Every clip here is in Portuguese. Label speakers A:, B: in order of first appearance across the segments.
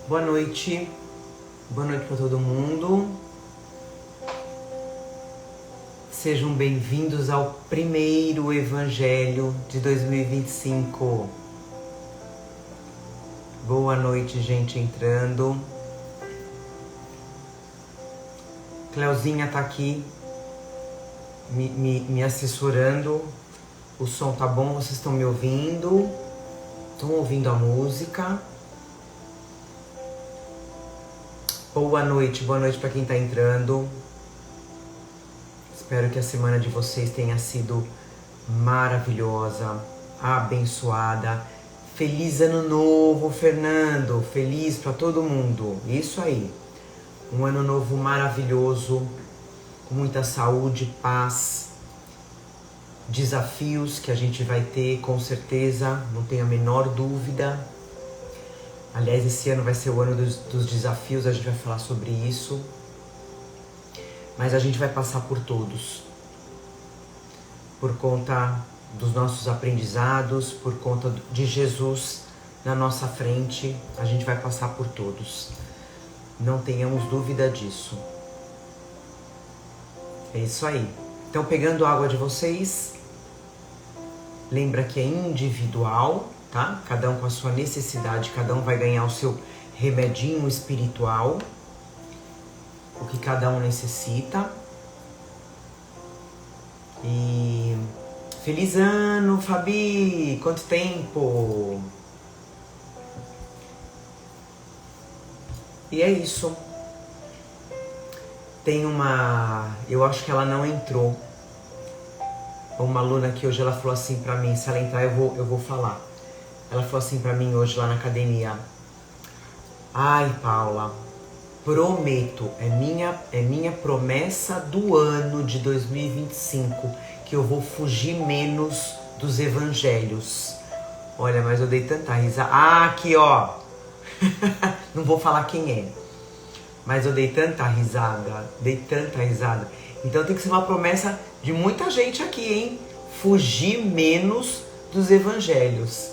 A: Boa noite para todo mundo. Sejam bem-vindos ao primeiro Evangelho de 2025. Boa noite, gente entrando. Cleuzinha tá aqui me assessorando. O som tá bom? Vocês estão me ouvindo? Estão ouvindo a música? Boa noite para quem tá entrando. Espero que a semana de vocês tenha sido maravilhosa, abençoada. Feliz ano novo, Fernando. Feliz para todo mundo. Isso aí. Um ano novo maravilhoso, com muita saúde, paz, desafios que a gente vai ter, com certeza, não tenho a menor dúvida. Aliás, esse ano vai ser o ano dos desafios, a gente vai falar sobre isso. Mas a gente vai passar por todos. Por conta dos nossos aprendizados, por conta de Jesus na nossa frente, a gente vai passar por todos. Não tenhamos dúvida disso. É isso aí. Então, pegando água de vocês, lembra que é individual, tá? Cada um com a sua necessidade, cada um vai ganhar o seu remedinho espiritual, o que cada um necessita. E feliz ano, Fabi! Quanto tempo! E é isso. Tem eu acho que ela não entrou. Uma aluna que hoje ela falou assim pra mim, se ela entrar eu vou falar. Ela falou assim pra mim hoje lá na academia: ai, Paula, prometo, é minha promessa do ano de 2025 que eu vou fugir menos dos evangelhos. Olha, mas eu dei tanta risada. Ah, aqui ó. Não vou falar quem é. Mas eu dei tanta risada. Então tem que ser uma promessa de muita gente aqui, hein? Fugir menos dos evangelhos.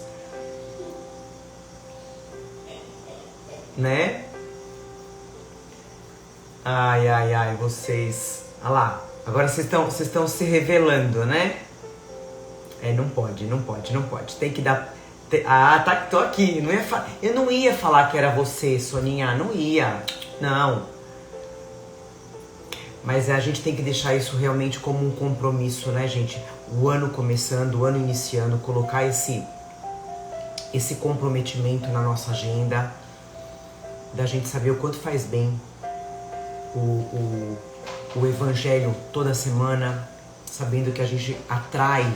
A: Né? Ai, vocês. Olha lá. Agora vocês estão se revelando, né? Não pode. Tem que dar. Tô aqui. Eu não ia falar que era você, Soninha. Não ia. Não. Mas a gente tem que deixar isso realmente como um compromisso, né, gente? O ano começando, o ano iniciando, colocar esse comprometimento na nossa agenda, da gente saber o quanto faz bem o evangelho toda semana, sabendo que a gente atrai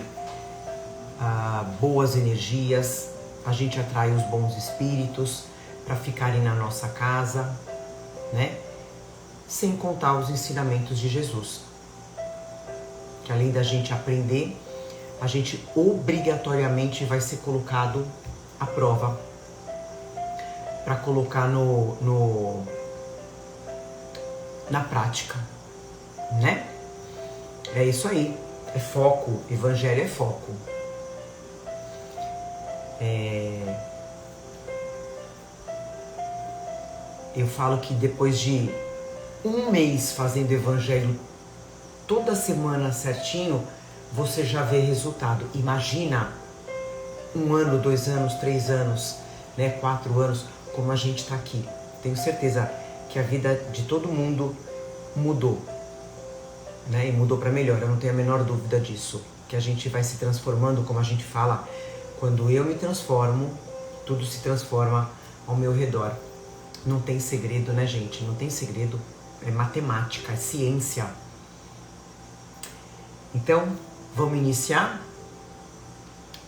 A: boas energias, a gente atrai os bons espíritos para ficarem na nossa casa, né? Sem contar os ensinamentos de Jesus, que além da gente aprender, a gente obrigatoriamente vai ser colocado à prova para colocar na prática, né? É isso aí, é foco, evangelho é foco. Eu falo que depois de um mês fazendo evangelho toda semana certinho, você já vê resultado. Imagina 1 ano, 2 anos, 3 anos, né, 4 anos, como a gente está aqui. Tenho certeza que a vida de todo mundo mudou, né, e mudou para melhor. Eu não tenho a menor dúvida disso. Que a gente vai se transformando, como a gente fala, quando eu me transformo, tudo se transforma ao meu redor. Não tem segredo, né, gente? Não tem segredo. É matemática, é ciência. Então, vamos iniciar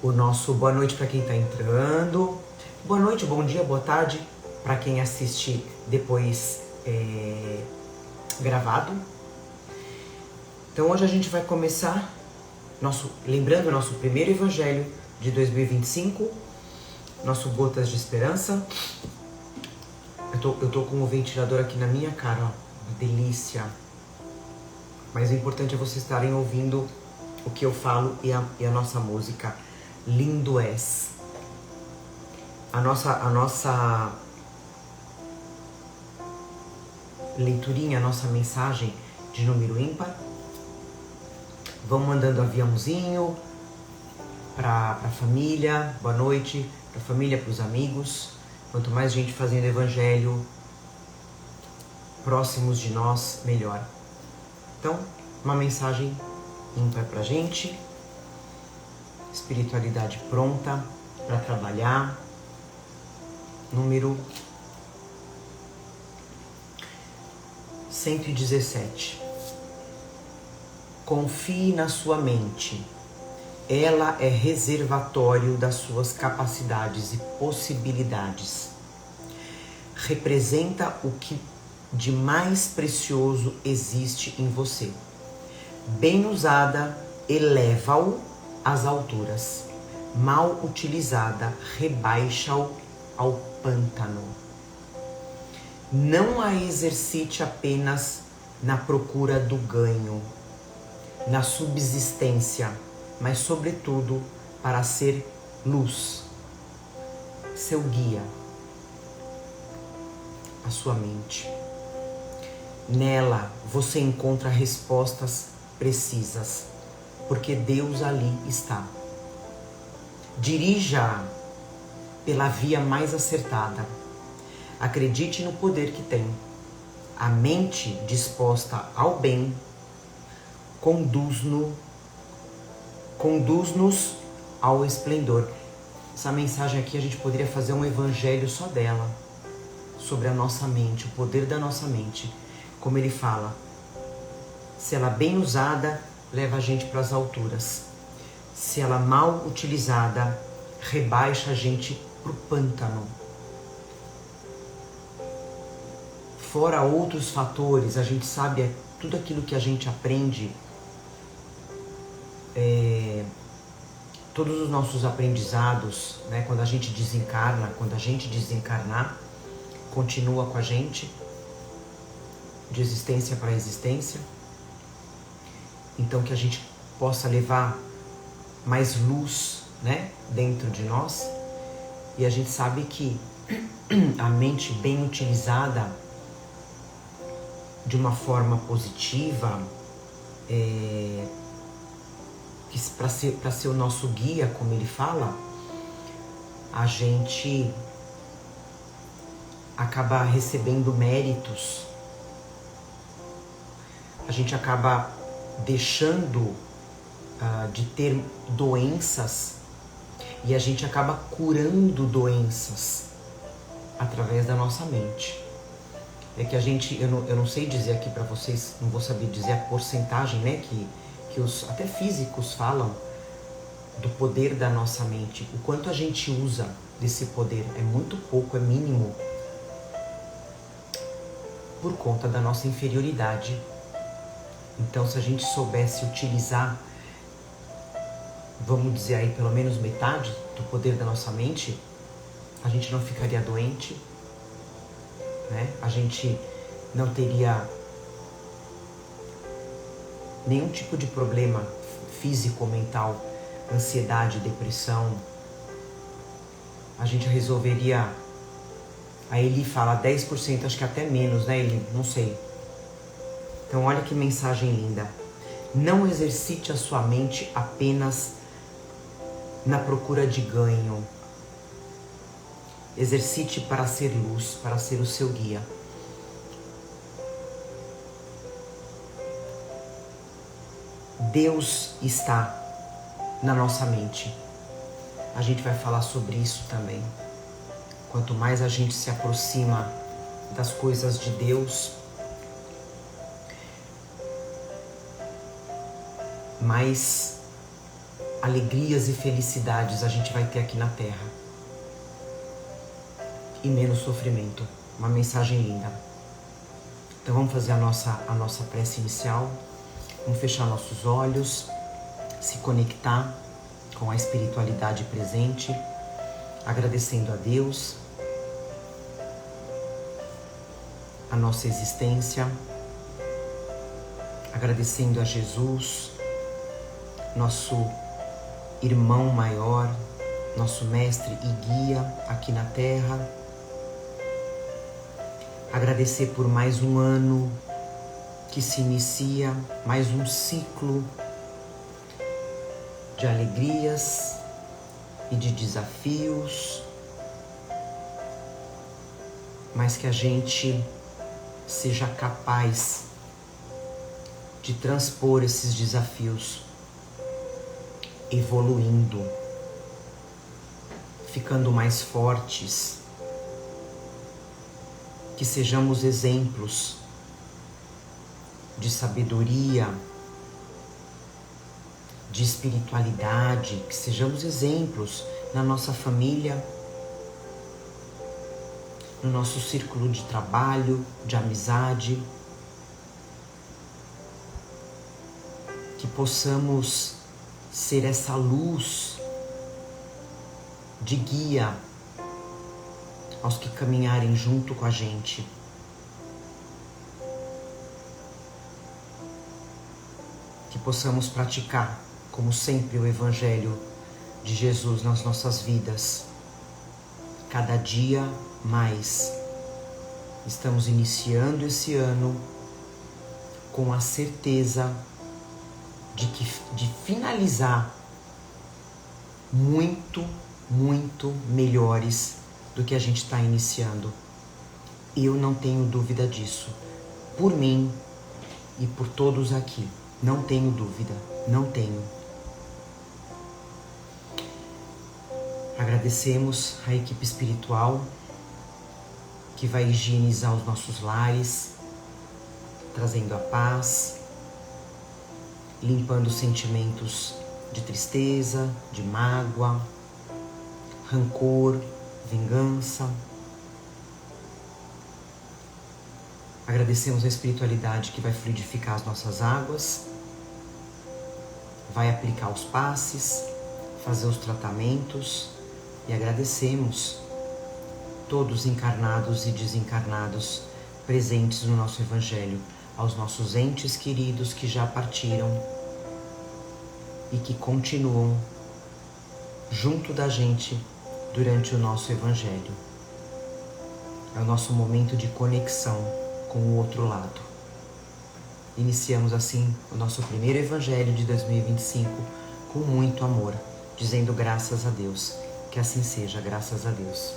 A: o nosso boa noite para quem está entrando. Boa noite, bom dia, boa tarde para quem assiste depois gravado. Então, hoje a gente vai começar, lembrando o nosso primeiro evangelho de 2025, nosso Gotas de Esperança. Eu tô com o ventilador aqui na minha cara, ó. Delícia. Mas o importante é vocês estarem ouvindo o que eu falo e a nossa música. Lindo és. A nossa leiturinha, a nossa mensagem de número ímpar. Vão mandando aviãozinho para a família, boa noite, para a família, para os amigos. Quanto mais gente fazendo evangelho próximos de nós, melhor. Então, uma mensagem ímpar pra gente. Espiritualidade pronta para trabalhar. Número 117. Confie na sua mente. Ela é reservatório das suas capacidades e possibilidades. Representa o que de mais precioso existe em você. Bem usada, eleva-o às alturas. Mal utilizada, rebaixa-o ao pântano. Não a exercite apenas na procura do ganho, na subsistência, mas sobretudo para ser luz, seu guia, a sua mente. Nela você encontra respostas precisas, porque Deus ali está. Dirija-a pela via mais acertada. Acredite no poder que tem. A mente disposta ao bem conduz-nos ao esplendor. Essa mensagem aqui a gente poderia fazer um evangelho só dela, sobre a nossa mente, o poder da nossa mente. Como ele fala, se ela bem usada, leva a gente para as alturas. Se ela mal utilizada, rebaixa a gente para o pântano. Fora outros fatores, a gente sabe tudo aquilo que a gente aprende, todos os nossos aprendizados, né, quando a gente desencarna, quando a gente desencarnar, continua com a gente, de existência para existência. Então que a gente possa levar mais luz, né, dentro de nós. E a gente sabe que a mente bem utilizada de uma forma positiva, para ser o nosso guia, como ele fala, a gente acaba recebendo méritos, a gente acaba deixando de ter doenças e a gente acaba curando doenças através da nossa mente. É que a gente, eu não sei dizer aqui para vocês, não vou saber dizer a porcentagem, né, que os até físicos falam do poder da nossa mente. O quanto a gente usa desse poder é muito pouco, é mínimo, por conta da nossa inferioridade. Então, se a gente soubesse utilizar, vamos dizer aí, pelo menos metade do poder da nossa mente, a gente não ficaria doente, né? A gente não teria nenhum tipo de problema físico ou mental, ansiedade, depressão. A gente resolveria, aí ele fala 10%, acho que até menos, né? Ele, não sei. Então olha que mensagem linda. Não exercite a sua mente apenas na procura de ganho. Exercite para ser luz, para ser o seu guia. Deus está na nossa mente. A gente vai falar sobre isso também. Quanto mais a gente se aproxima das coisas de Deus, mais alegrias e felicidades a gente vai ter aqui na Terra. E menos sofrimento. Uma mensagem linda. Então vamos fazer a nossa prece inicial. Vamos fechar nossos olhos, se conectar com a espiritualidade presente, agradecendo a Deus, a nossa existência, agradecendo a Jesus, nosso irmão maior, nosso mestre e guia aqui na Terra, Agradecer por mais um ano que se inicia, mais um ciclo de alegrias e de desafios, mas que a gente seja capaz de transpor esses desafios, evoluindo, ficando mais fortes, que sejamos exemplos de sabedoria, de espiritualidade, que sejamos exemplos na nossa família, no nosso círculo de trabalho, de amizade, que possamos ser essa luz de guia aos que caminharem junto com a gente. Que possamos praticar, como sempre, o Evangelho de Jesus nas nossas vidas. Cada dia mais. Estamos iniciando esse ano com a certeza de finalizar muito melhores do que a gente está iniciando. Eu não tenho dúvida disso. Por mim e por todos aqui. Não tenho dúvida. Não tenho. Agradecemos a equipe espiritual que vai higienizar os nossos lares, trazendo a paz, limpando sentimentos de tristeza, de mágoa, rancor, vingança. Agradecemos a espiritualidade que vai fluidificar as nossas águas, vai aplicar os passes, fazer os tratamentos, e agradecemos todos encarnados e desencarnados presentes no nosso Evangelho, aos nossos entes queridos que já partiram e que continuam junto da gente durante o nosso Evangelho. É o nosso momento de conexão com o outro lado. Iniciamos assim o nosso primeiro Evangelho de 2025 com muito amor, dizendo graças a Deus. Que assim seja, graças a Deus.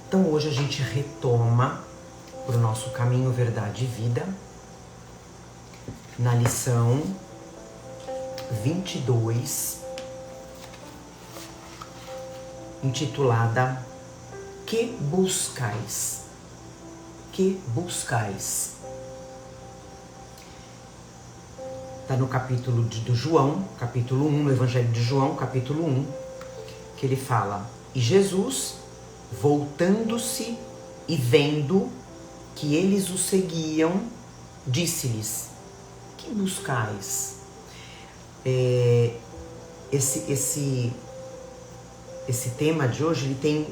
A: Então hoje a gente retoma para o nosso caminho, verdade e vida, na lição 22, intitulada Que buscais? Que buscais? Está no capítulo do João, capítulo 1, no Evangelho de João, capítulo 1, que ele fala: E Jesus, voltando-se e vendo que eles o seguiam, disse-lhes: Que buscais? Esse tema de hoje ele tem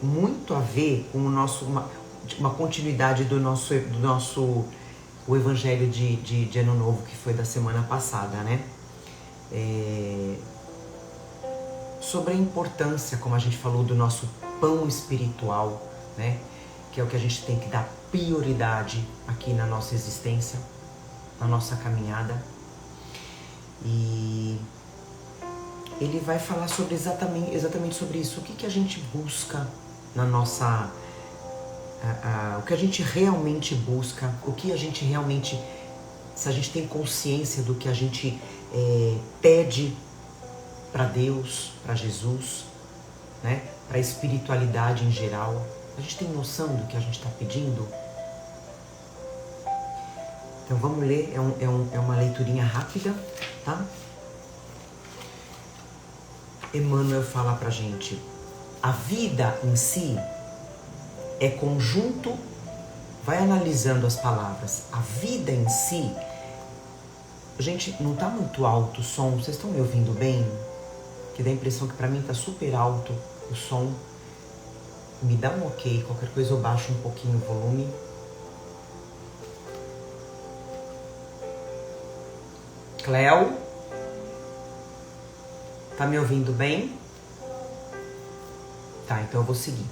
A: muito a ver com uma continuidade do nosso o Evangelho de Ano Novo, que foi da semana passada, né? Sobre a importância, como a gente falou, do nosso pão espiritual, né? Que é o que a gente tem que dar prioridade aqui na nossa existência, na nossa caminhada. E ele vai falar sobre exatamente sobre isso. O que a gente busca na nossa... o que a gente realmente busca, o que a gente realmente... Se a gente tem consciência do que a gente pede para Deus, para Jesus, né? Para a espiritualidade em geral. A gente tem noção do que a gente está pedindo? Então vamos ler, é uma leiturinha rápida, tá? Emmanuel fala pra gente: a vida em si é conjunto, vai analisando as palavras, a vida em si, gente, não tá muito alto o som, vocês estão me ouvindo bem? Que dá a impressão que pra mim tá super alto o som. Me dá um ok, qualquer coisa eu baixo um pouquinho o volume. Cleo? Tá me ouvindo bem? Tá, então eu vou seguir.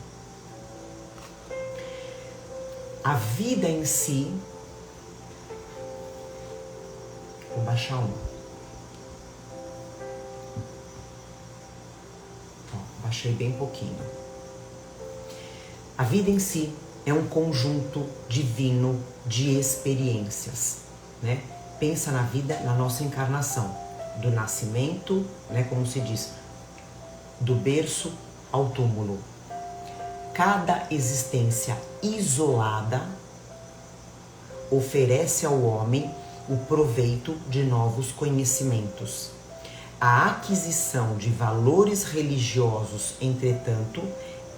A: A vida em si... Vou baixar um. Ó, baixei bem pouquinho. A vida em si é um conjunto divino de experiências, né? Pensa na vida, na nossa encarnação, do nascimento, né, como se diz, do berço ao túmulo. Cada existência isolada oferece ao homem o proveito de novos conhecimentos. A aquisição de valores religiosos, entretanto,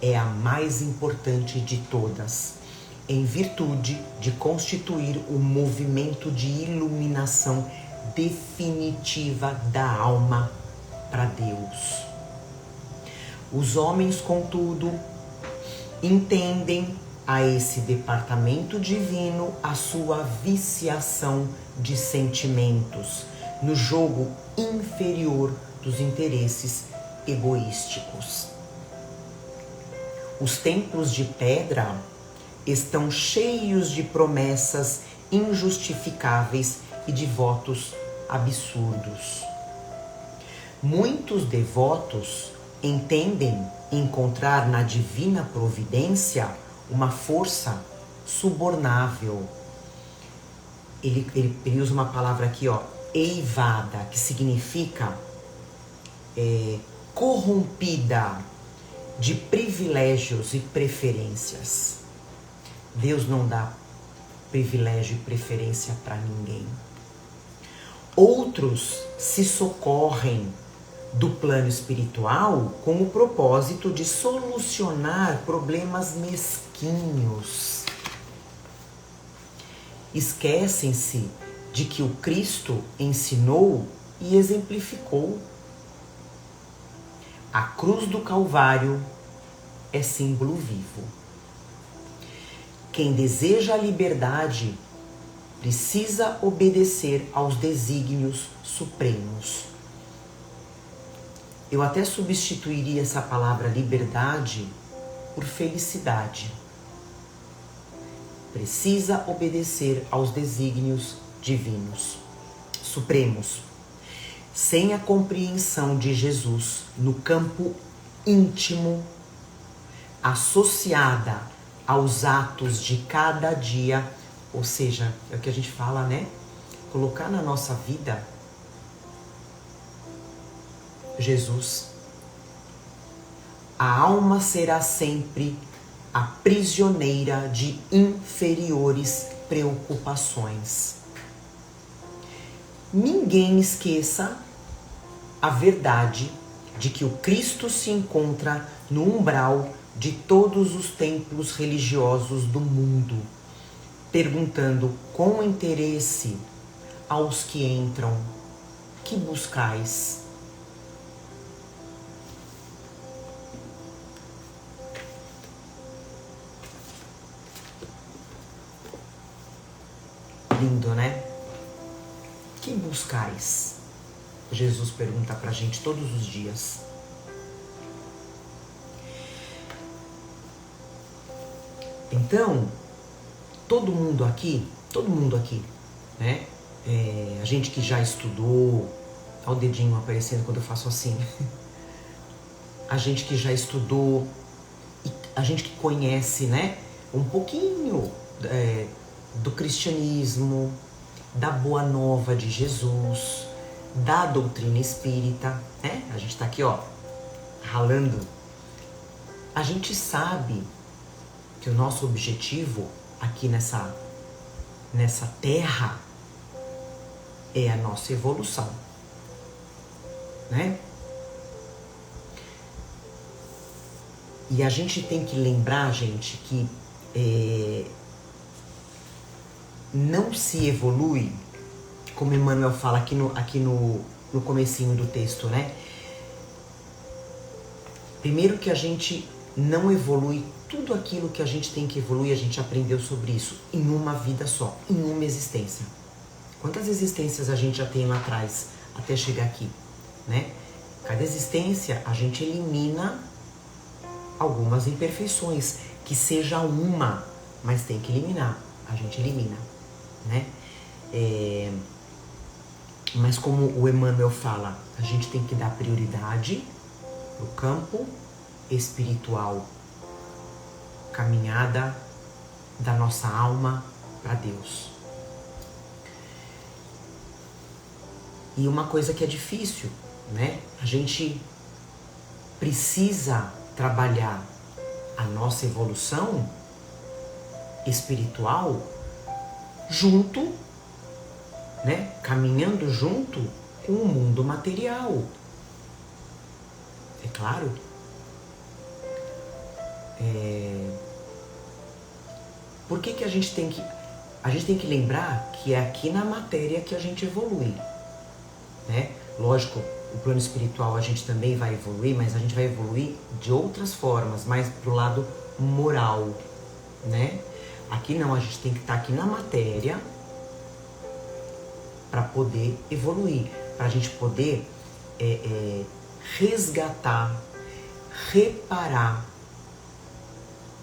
A: é a mais importante de todas, em virtude de constituir o movimento de iluminação definitiva da alma para Deus. Os homens, contudo, entendem a esse departamento divino a sua viciação de sentimentos no jogo inferior dos interesses egoísticos. Os templos de pedra estão cheios de promessas injustificáveis e de votos absurdos. Muitos devotos entendem encontrar na divina providência uma força subornável. Ele usa uma palavra aqui, ó, eivada, que significa corrompida de privilégios e preferências. Deus não dá privilégio e preferência para ninguém. Outros se socorrem do plano espiritual com o propósito de solucionar problemas mesquinhos. Esquecem-se de que o Cristo ensinou e exemplificou. A cruz do Calvário é símbolo vivo. Quem deseja a liberdade precisa obedecer aos desígnios supremos. Eu até substituiria essa palavra liberdade por felicidade. Precisa obedecer aos desígnios divinos, supremos. Sem a compreensão de Jesus no campo íntimo, associada aos atos de cada dia, ou seja, é o que a gente fala, né? Colocar na nossa vida Jesus, a alma será sempre a prisioneira de inferiores preocupações. Ninguém esqueça a verdade de que o Cristo se encontra no umbral de todos os templos religiosos do mundo, perguntando com interesse aos que entram: que buscais? Lindo, né? Que buscais? Jesus pergunta pra gente todos os dias. Então, todo mundo aqui, né? A gente que já estudou, olha o dedinho aparecendo quando eu faço assim. A gente que já estudou, a gente que conhece, né? Um pouquinho do cristianismo, da boa nova de Jesus, da doutrina espírita, né? A gente tá aqui, ó, ralando. A gente sabe que o nosso objetivo aqui nessa terra é a nossa evolução, né? E a gente tem que lembrar, gente, que não se evolui, como Emmanuel fala aqui no comecinho do texto, né? Primeiro que a gente não evolui tudo aquilo que a gente tem que evoluir, a gente aprendeu sobre isso em uma vida só, em uma existência. Quantas existências a gente já tem lá atrás até chegar aqui, né? Cada existência a gente elimina algumas imperfeições, que seja uma mas tem que eliminar. A gente elimina, né? Mas como o Emmanuel fala, a gente tem que dar prioridade no campo espiritual, caminhada da nossa alma para Deus. E uma coisa que é difícil, né? A gente precisa trabalhar a nossa evolução espiritual junto, né? Caminhando junto com o mundo material. É claro. Por que a gente tem que... A gente tem que lembrar que é aqui na matéria que a gente evolui, né? Lógico, o plano espiritual a gente também vai evoluir, mas a gente vai evoluir de outras formas, mais pro lado moral, né? Aqui não, a gente tem que estar aqui na matéria para poder evoluir, para a gente poder resgatar, reparar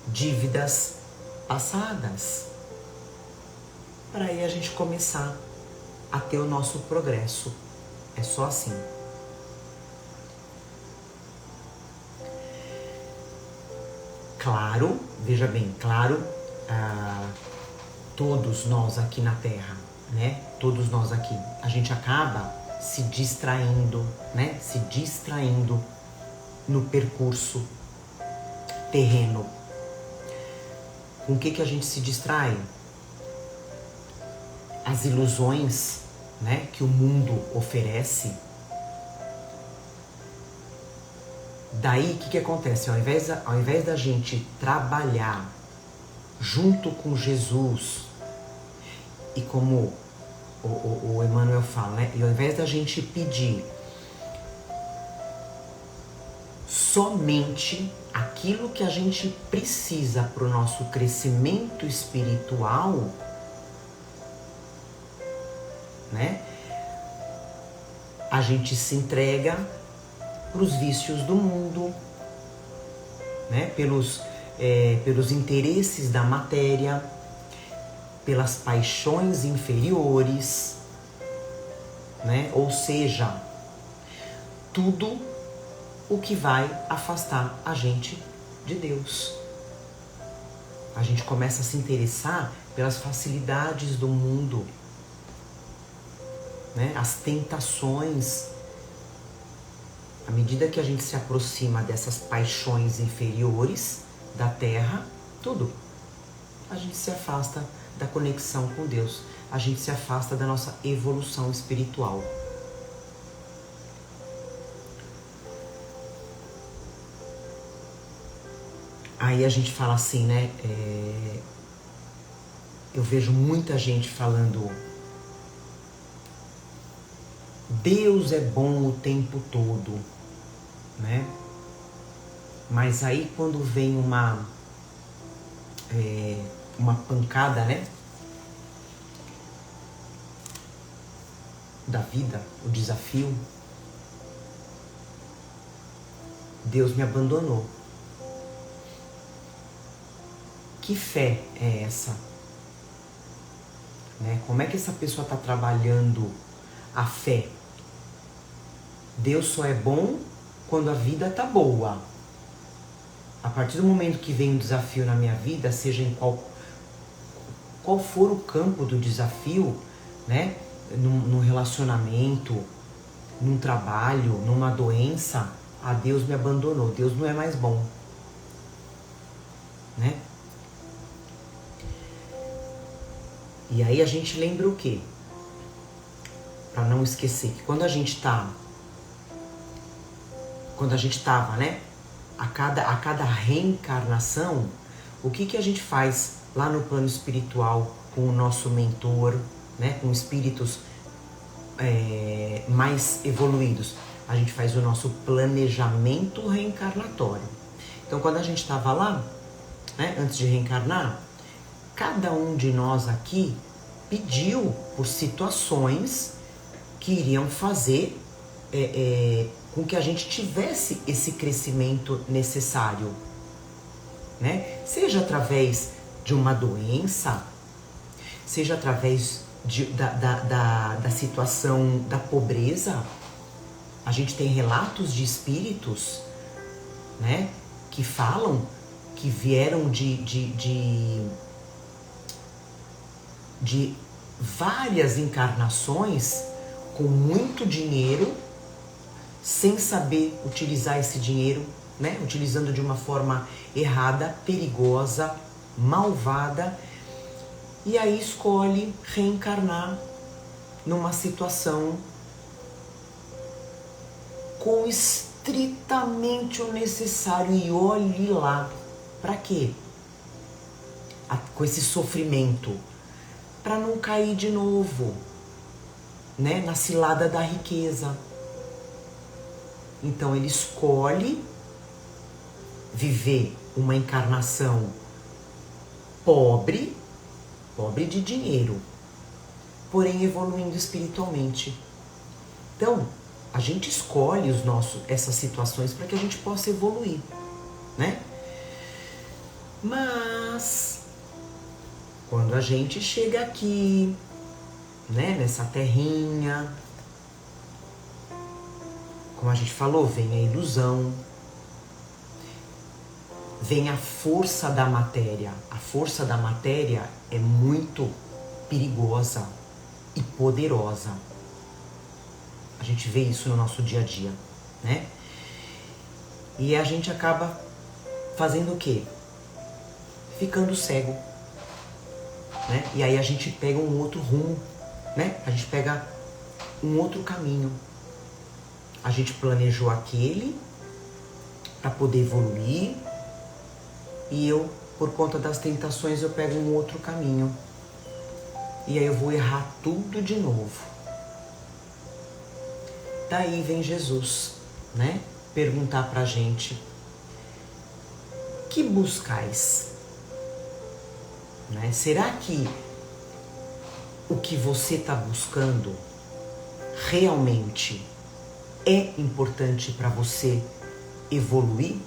A: dívidas passadas, para aí a gente começar a ter o nosso progresso. É só assim. Claro, veja bem, claro, todos nós aqui na Terra, né? Todos nós aqui, a gente acaba se distraindo, né? Se distraindo no percurso terreno. Com o que a gente se distrai? As ilusões, né, que o mundo oferece. Daí, o que acontece? Ao invés da gente trabalhar junto com Jesus, e como o Emmanuel fala, né, e ao invés da gente pedir somente aquilo que a gente precisa para o nosso crescimento espiritual, né? A gente se entrega para os vícios do mundo, né? Pelos interesses da matéria, pelas paixões inferiores, né? Ou seja, tudo o que vai afastar a gente de Deus. A gente começa a se interessar pelas facilidades do mundo, né? As tentações. À medida que a gente se aproxima dessas paixões inferiores da terra, tudo, a gente se afasta da conexão com Deus, a gente se afasta da nossa evolução espiritual. Aí a gente fala assim, né? Eu vejo muita gente falando: Deus é bom o tempo todo, né? Mas aí quando vem uma pancada, né? Da vida, o desafio, Deus me abandonou. Que fé é essa? Né? Como é que essa pessoa está trabalhando a fé? Deus só é bom quando a vida tá boa. A partir do momento que vem um desafio na minha vida, seja em qual for o campo do desafio, né? Num relacionamento, num trabalho, numa doença, Deus me abandonou. Deus não é mais bom, né? E aí a gente lembra o quê? Para não esquecer que quando a gente tava, né? A cada reencarnação, o que a gente faz lá no plano espiritual com o nosso mentor, né? Com espíritos mais evoluídos? A gente faz o nosso planejamento reencarnatório. Então, quando a gente estava lá, né? Antes de reencarnar, cada um de nós aqui pediu por situações que iriam fazer com que a gente tivesse esse crescimento necessário, né? Seja através de uma doença, seja através da situação da pobreza. A gente tem relatos de espíritos, né, que falam que vieram de várias encarnações com muito dinheiro, sem saber utilizar esse dinheiro, né, utilizando de uma forma errada, perigosa, malvada, e aí escolhe reencarnar numa situação com estritamente o necessário. E olhe lá, para quê? Com esse sofrimento, para não cair de novo, né, na cilada da riqueza. Então ele escolhe viver uma encarnação pobre de dinheiro, porém evoluindo espiritualmente. Então, a gente escolhe essas situações para que a gente possa evoluir, né? Mas, quando a gente chega aqui, né, nessa terrinha, como a gente falou, vem a ilusão, vem a força da matéria. A força da matéria é muito perigosa e poderosa. A gente vê isso no nosso dia a dia, né? E a gente acaba fazendo o quê? Ficando cego, né? E aí a gente pega um outro rumo, né? A gente pega um outro caminho. A gente planejou aquele para poder evoluir, e eu, por conta das tentações, eu pego um outro caminho. E aí eu vou errar tudo de novo. Daí vem Jesus, né? Perguntar pra gente: que buscais? Né? Será que o que você está buscando realmente é importante para você evoluir?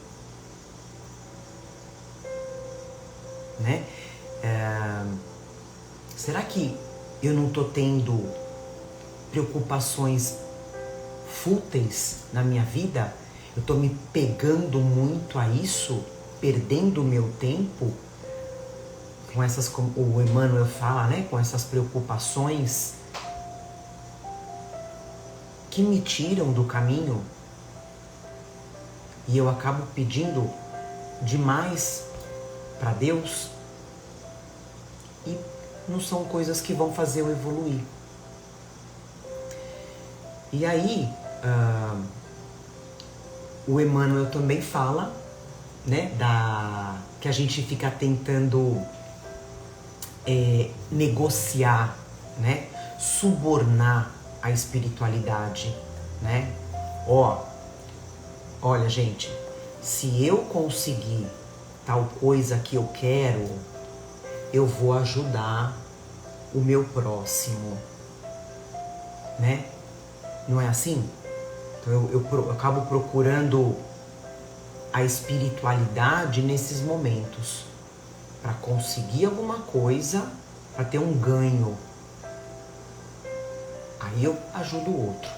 A: Né? Será que eu não estou tendo preocupações fúteis na minha vida? Eu estou me pegando muito a isso, perdendo o meu tempo com essas, como o Emmanuel fala, né? Com essas preocupações que me tiram do caminho, e eu acabo pedindo demais para Deus, e não são coisas que vão fazer eu evoluir. E aí, o Emmanuel também fala, né, que a gente fica tentando negociar, né, subornar a espiritualidade, né? Olha, gente, se eu conseguir tal coisa que eu quero, eu vou ajudar o meu próximo, né? Não é assim? Então eu acabo procurando a espiritualidade nesses momentos, para conseguir alguma coisa, para ter um ganho. Aí eu ajudo o outro.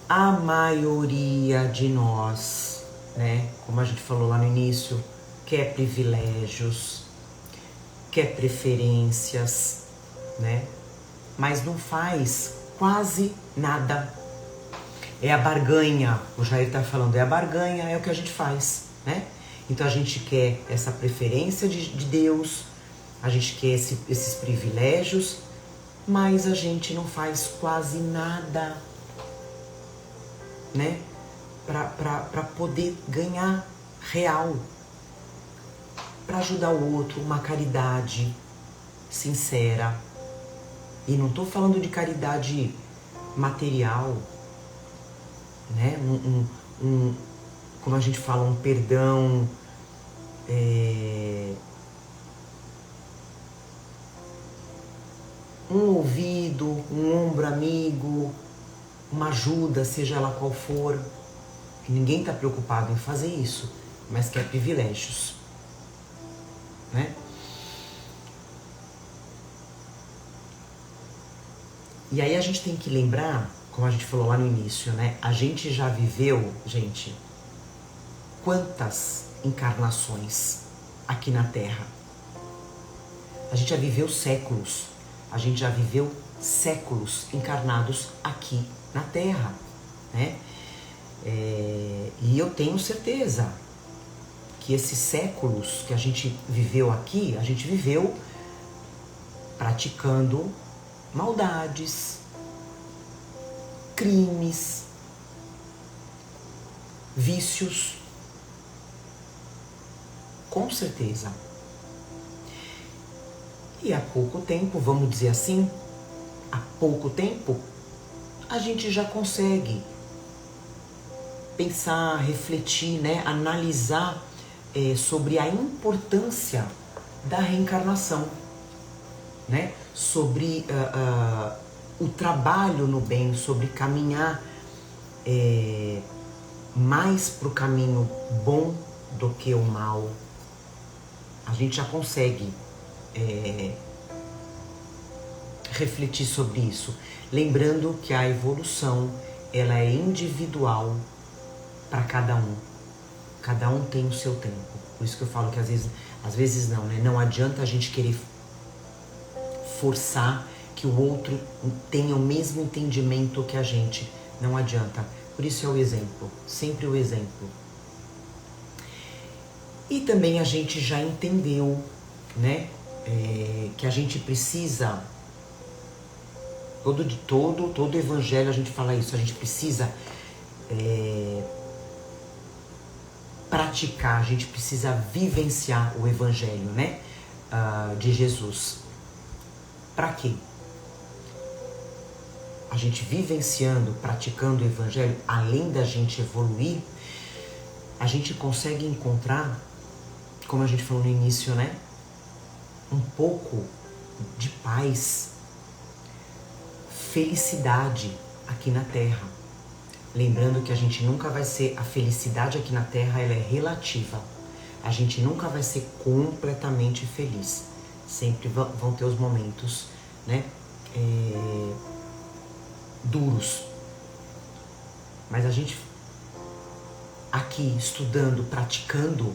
A: A maioria de nós, né, como a gente falou lá no início, quer privilégios, quer preferências, né, mas não faz quase nada. É a barganha, o Jair está falando, é a barganha, é o que a gente faz, né? Então a gente quer essa preferência de Deus, a gente quer esses privilégios, mas a gente não faz quase nada, né? Para poder ganhar real, para ajudar o outro, uma caridade sincera. E não estou falando de caridade material, né? Como a gente fala, um perdão, um ouvido, um ombro amigo, uma ajuda, seja ela qual for. Ninguém está preocupado em fazer isso. mas quer privilégios, né? E aí a gente tem que lembrar, como a gente falou lá no início, né? A gente já viveu, gente, quantas encarnações aqui na Terra? A gente já viveu séculos. A gente já viveu séculos encarnados aqui na Terra, né? E eu tenho certeza que esses séculos que a gente viveu aqui, a gente viveu praticando maldades, crimes, vícios, com certeza. E há pouco tempo, vamos dizer assim, há pouco tempo, a gente já consegue pensar, refletir, né, analisar sobre a importância da reencarnação, né, sobre o trabalho no bem, sobre caminhar mais para o caminho bom do que o mal. A gente já consegue refletir sobre isso, lembrando que a evolução ela é individual para cada um. Cada um tem o seu tempo. Por isso que eu falo que às vezes não, né? Não adianta a gente querer forçar que o outro tenha o mesmo entendimento que a gente. Não adianta. Por isso é o exemplo, sempre o exemplo. E também a gente já entendeu, né? Que a gente precisa, todo evangelho a gente fala isso, a gente precisa praticar, a gente precisa vivenciar o evangelho, né? De Jesus. Para quê? A gente vivenciando, praticando o evangelho, além da gente evoluir, a gente consegue encontrar, como a gente falou no início, né? Um pouco de paz, felicidade aqui na Terra. Lembrando que a gente nunca vai ser, a felicidade aqui na Terra ela é relativa. A gente nunca vai ser completamente feliz. Sempre vão ter os momentos, né, duros. Mas a gente aqui estudando, praticando,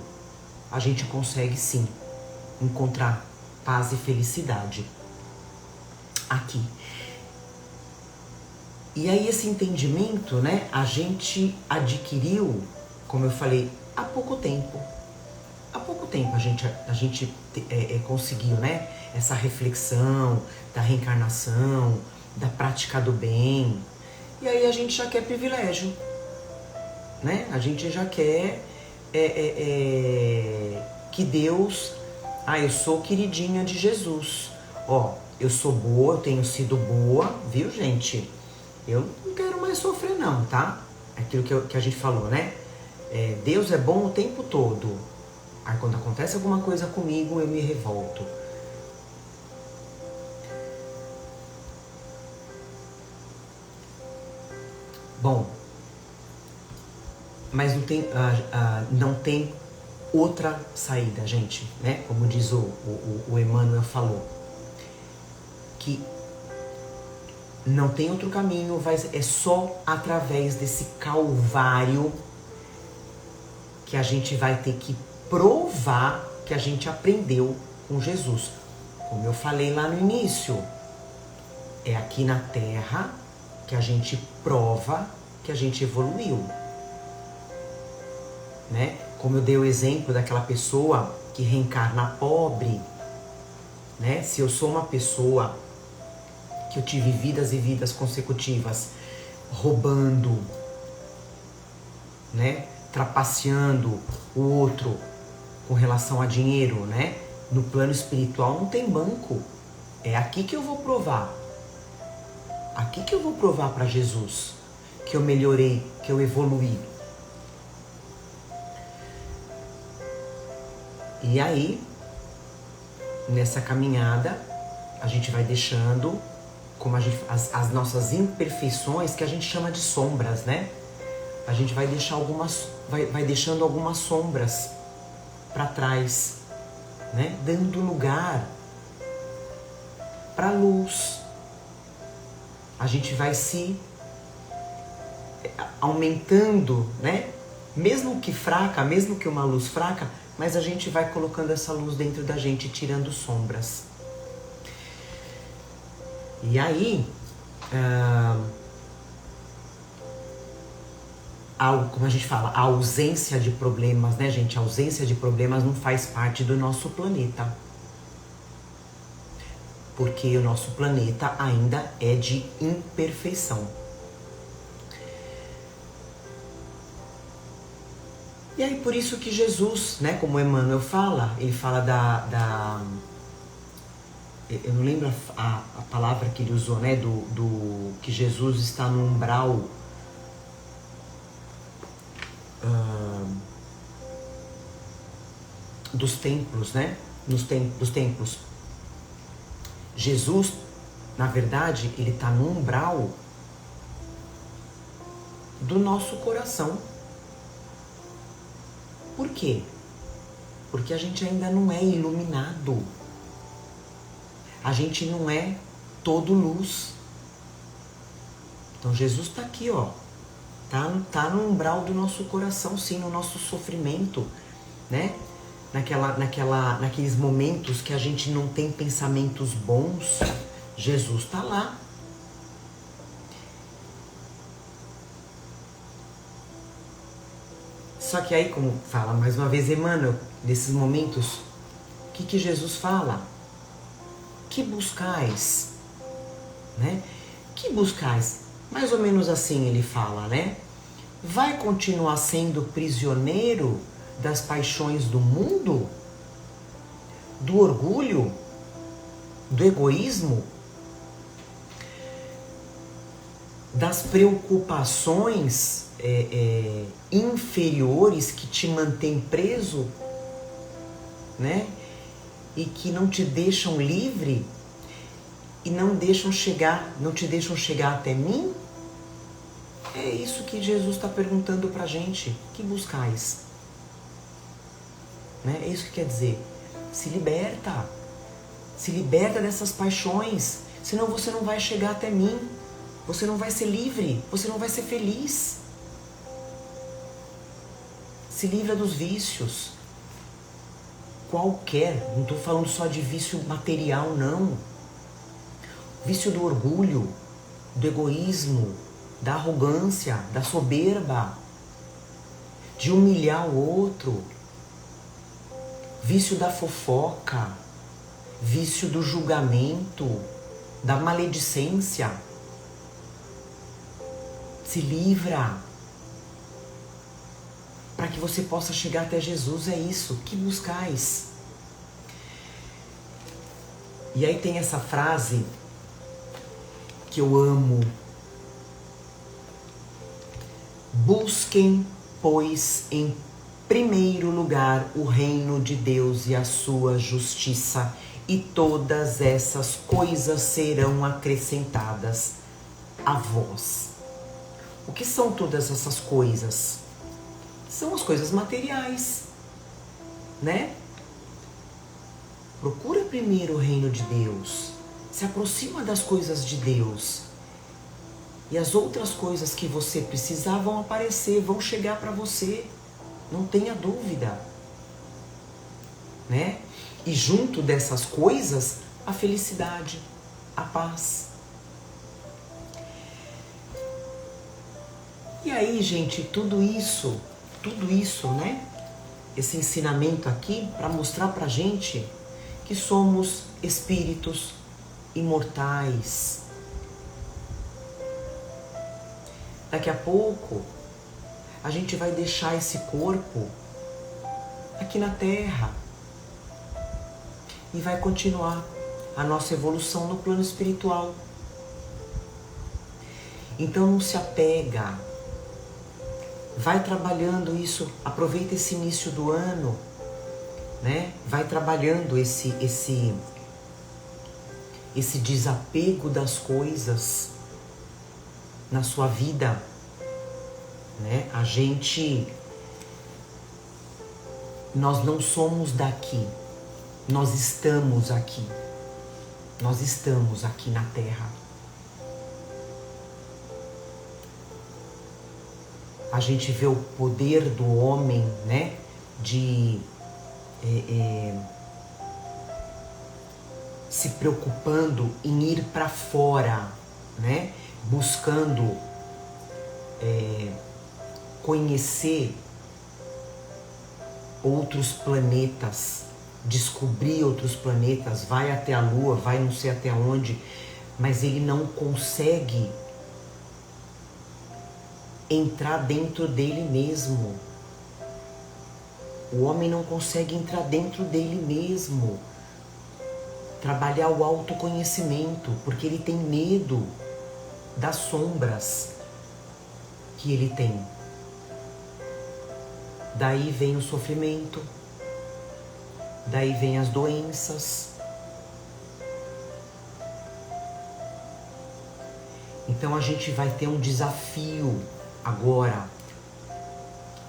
A: a gente consegue sim encontrar paz e felicidade aqui. E aí esse entendimento, né, a gente adquiriu, como eu falei, há pouco tempo. Há pouco tempo a gente conseguiu, né, essa reflexão da reencarnação, da prática do bem. E aí a gente já quer privilégio, né? A gente já quer que Deus... eu sou queridinha de Jesus. Eu sou boa, eu tenho sido boa, viu, gente? Eu não quero mais sofrer não, tá? Aquilo que a gente falou, né? Deus é bom o tempo todo. Aí quando acontece alguma coisa comigo, eu me revolto. Bom, mas não tem outra saída, gente, né? Como diz o Emmanuel falou, que não tem outro caminho, é só através desse calvário que a gente vai ter que provar que a gente aprendeu com Jesus. Como eu falei lá no início, é aqui na Terra que a gente prova que a gente evoluiu, né? Como eu dei o exemplo daquela pessoa que reencarna pobre, né? Se eu sou uma pessoa que eu tive vidas e vidas consecutivas roubando, né? Trapaceando o outro com relação a dinheiro, né? No plano espiritual não tem banco. É aqui que eu vou provar. Aqui que eu vou provar para Jesus que eu melhorei, que eu evoluí. E aí, nessa caminhada, a gente vai deixando como as nossas imperfeições, que a gente chama de sombras, né? a gente vai deixar vai deixando algumas sombras para trás, né? Dando lugar para a luz. A gente vai se aumentando, né? Mesmo que fraca, mesmo que uma luz fraca, mas a gente vai colocando essa luz dentro da gente, tirando sombras. E aí, como a gente fala, a ausência de problemas, né, gente? A ausência de problemas não faz parte do nosso planeta. Porque o nosso planeta ainda é de imperfeição. E aí por isso que Jesus, né, como Emmanuel fala, ele fala eu não lembro a palavra que ele usou, né, do que Jesus está no umbral dos templos, né, dos templos. Jesus, na verdade, ele está no umbral do nosso coração. Por quê? Porque a gente ainda não é iluminado. A gente não é todo luz. Então Jesus está aqui, ó. Tá no umbral do nosso coração, sim, no nosso sofrimento, né? Naqueles momentos que a gente não tem pensamentos bons, Jesus está lá. Só que aí, como fala mais uma vez Emmanuel, nesses momentos, o que Jesus fala? Que buscais? Né? Que buscais? Mais ou menos assim ele fala, né? Vai continuar sendo prisioneiro das paixões do mundo? Do orgulho? Do egoísmo? Das preocupações inferiores que te mantêm preso, né? E que não te deixam livre e não te deixam chegar até mim? É isso que Jesus está perguntando pra gente. Que buscais? Né? É isso que quer dizer. Se liberta. Se liberta dessas paixões. Senão você não vai chegar até mim. Você não vai ser livre. Você não vai ser feliz. Se livra dos vícios. Qualquer. Não estou falando só de vício material, não. Vício do orgulho, do egoísmo, da arrogância, da soberba, de humilhar o outro, vício da fofoca, vício do julgamento, da maledicência. Se livra para que você possa chegar até Jesus. É isso, que buscais? E aí tem essa frase que eu amo. Busquem, pois, em primeiro lugar o reino de Deus e a sua justiça, e todas essas coisas serão acrescentadas a vós. O que são todas essas coisas? São as coisas materiais, né? Procura primeiro o reino de Deus, se aproxima das coisas de Deus, e as outras coisas que você precisar vão aparecer, vão chegar para você, não tenha dúvida, né? E junto dessas coisas, a felicidade, a paz. E aí, gente, tudo isso, né? Esse ensinamento aqui para mostrar pra gente que somos espíritos imortais. Daqui a pouco, a gente vai deixar esse corpo aqui na Terra e vai continuar a nossa evolução no plano espiritual. Então não se apega, vai trabalhando isso, aproveita esse início do ano, né? Vai trabalhando esse desapego das coisas na sua vida. né? Nós não somos daqui, nós estamos aqui. Nós estamos aqui na Terra. A gente vê o poder do homem, né? De se preocupando em ir para fora, né? Buscando conhecer outros planetas, descobrir outros planetas, vai até a Lua, vai não sei até onde, mas ele não consegue entrar dentro dele mesmo. O homem não consegue entrar dentro dele mesmo, trabalhar o autoconhecimento, porque ele tem medo das sombras que ele tem. Daí vem o sofrimento, daí vem as doenças. Então a gente vai ter um desafio agora,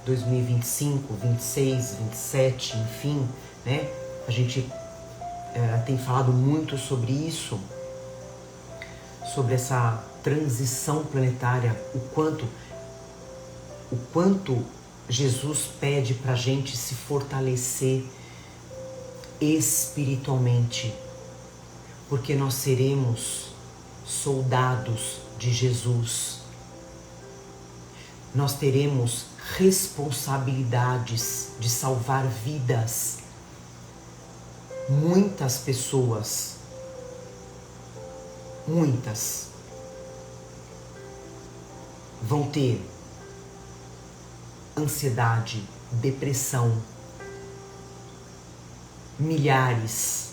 A: 2025, 26, 27, enfim, né? A gente tem falado muito sobre isso, sobre essa transição planetária, o quanto Jesus pede pra gente se fortalecer espiritualmente, porque nós seremos soldados de Jesus. Nós teremos responsabilidades de salvar vidas. Muitas pessoas, muitas, vão ter ansiedade, depressão. Milhares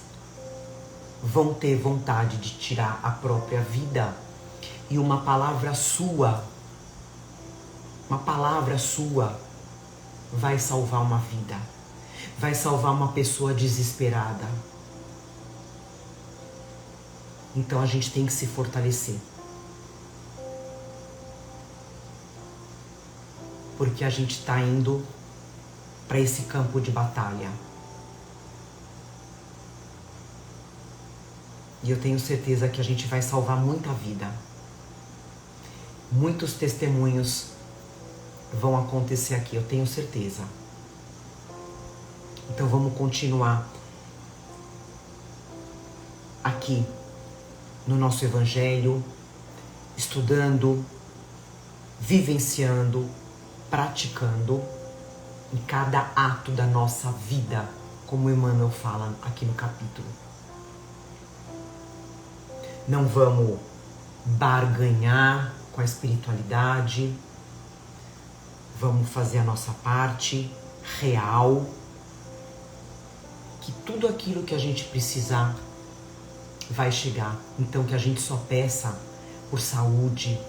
A: vão ter vontade de tirar a própria vida. E uma palavra sua vai salvar uma vida, vai salvar uma pessoa desesperada. Então a gente tem que se fortalecer, porque a gente está indo para esse campo de batalha. E eu tenho certeza que a gente vai salvar muita vida. Muitos testemunhos vão acontecer aqui, eu tenho certeza. Então vamos continuar aqui no nosso Evangelho, estudando, vivenciando, praticando em cada ato da nossa vida, como Emmanuel fala aqui no capítulo. Não vamos barganhar com a espiritualidade, vamos fazer a nossa parte real, que tudo aquilo que a gente precisar vai chegar. Então que a gente só peça por saúde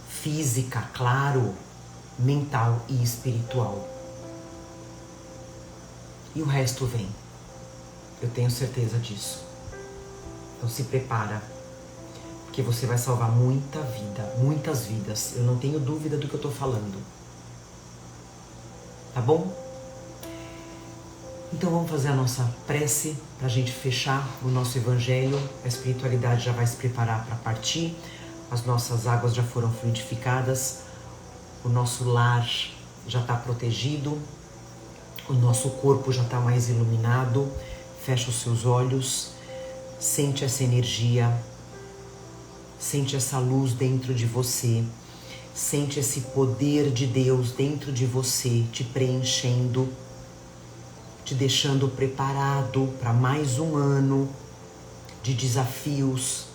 A: física, claro, mental e espiritual. E o resto vem. Eu tenho certeza disso. Então se prepara, porque você vai salvar muita vida, muitas vidas. Eu não tenho dúvida do que eu estou falando. Tá bom? Então vamos fazer a nossa prece para a gente fechar o nosso Evangelho. A espiritualidade já vai se preparar para partir. As nossas águas já foram fluidificadas. O nosso lar já está protegido. O nosso corpo já está mais iluminado. Fecha os seus olhos. Sente essa energia, sente essa luz dentro de você, sente esse poder de Deus dentro de você, te preenchendo, te deixando preparado para mais um ano de desafios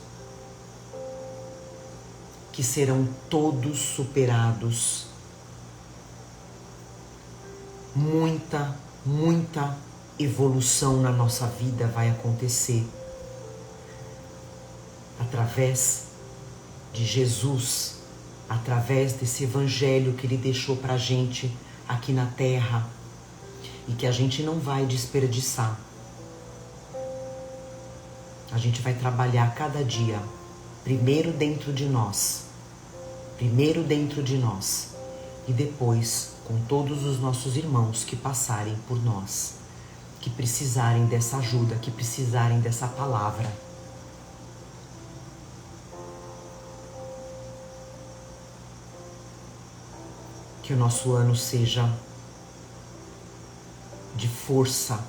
A: que serão todos superados. Muita evolução na nossa vida vai acontecer através de Jesus, através desse Evangelho que Ele deixou pra gente aqui na Terra e que a gente não vai desperdiçar. A gente vai trabalhar cada dia, primeiro dentro de nós, primeiro dentro de nós e depois com todos os nossos irmãos que passarem por nós, que precisarem dessa ajuda, que precisarem dessa palavra. Que o nosso ano seja de força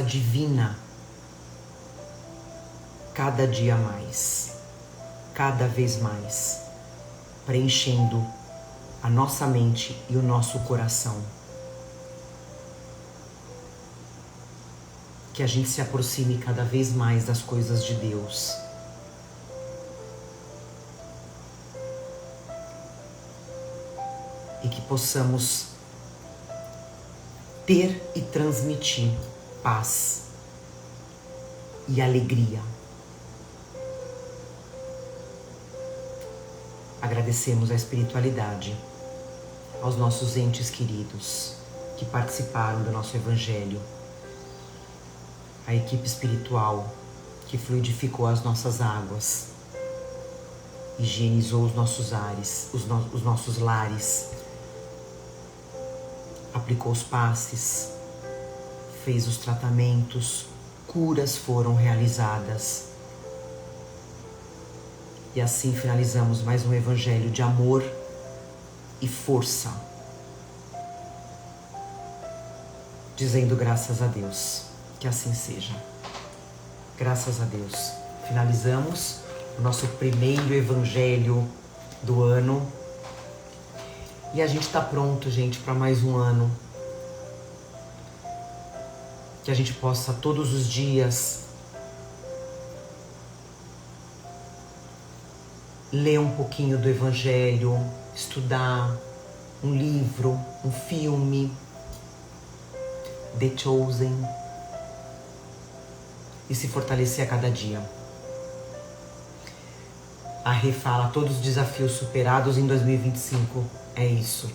A: divina, cada dia mais, cada vez mais, preenchendo a nossa mente e o nosso coração. Que a gente se aproxime cada vez mais das coisas de Deus. E que possamos ter e transmitir paz e alegria. Agradecemos a espiritualidade, aos nossos entes queridos que participaram do nosso Evangelho, a equipe espiritual que fluidificou as nossas águas, higienizou os nossos ares, os nossos lares, aplicou os passes, fez os tratamentos, curas foram realizadas. E assim finalizamos mais um Evangelho de amor e força, dizendo graças a Deus, que assim seja. Graças a Deus. Finalizamos o nosso primeiro Evangelho do ano. E a gente está pronto, gente, para mais um ano. Que a gente possa todos os dias ler um pouquinho do Evangelho, estudar um livro, um filme, The Chosen, e se fortalecer a cada dia. A Rê fala, todos os desafios superados em 2025, é isso.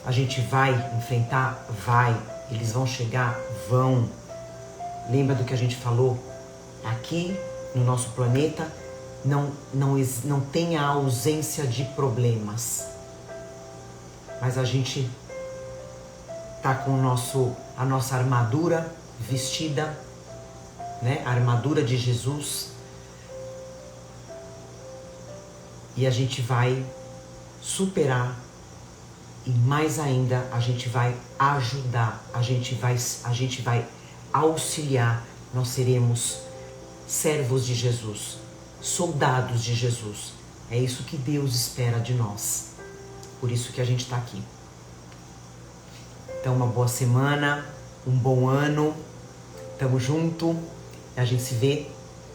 A: A gente vai enfrentar? Vai. Eles vão chegar? Vão. Lembra do que a gente falou? Aqui, no nosso planeta, não tem a ausência de problemas. Mas a gente tá com a nossa armadura vestida, né? A armadura de Jesus. E a gente vai superar. E mais ainda, a gente vai ajudar, a gente vai auxiliar. Nós seremos servos de Jesus, soldados de Jesus. É isso que Deus espera de nós. Por isso que a gente está aqui. Então, uma boa semana, um bom ano. Tamo junto. A gente se vê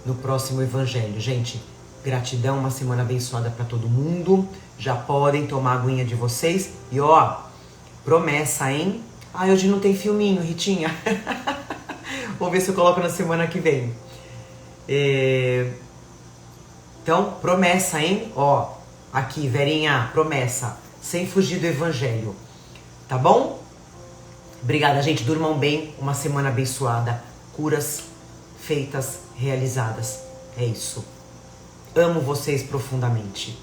A: no próximo Evangelho. Gente, gratidão, uma semana abençoada para todo mundo. Já podem tomar a aguinha de vocês. E ó, promessa, hein? Ah, hoje não tem filminho, Ritinha. Vou ver se eu coloco na semana que vem. Então, promessa, hein? Ó, aqui, Verinha, promessa. Sem fugir do Evangelho. Tá bom? Obrigada, gente. Durmam bem. Uma semana abençoada. Curas feitas, realizadas. É isso. Amo vocês profundamente.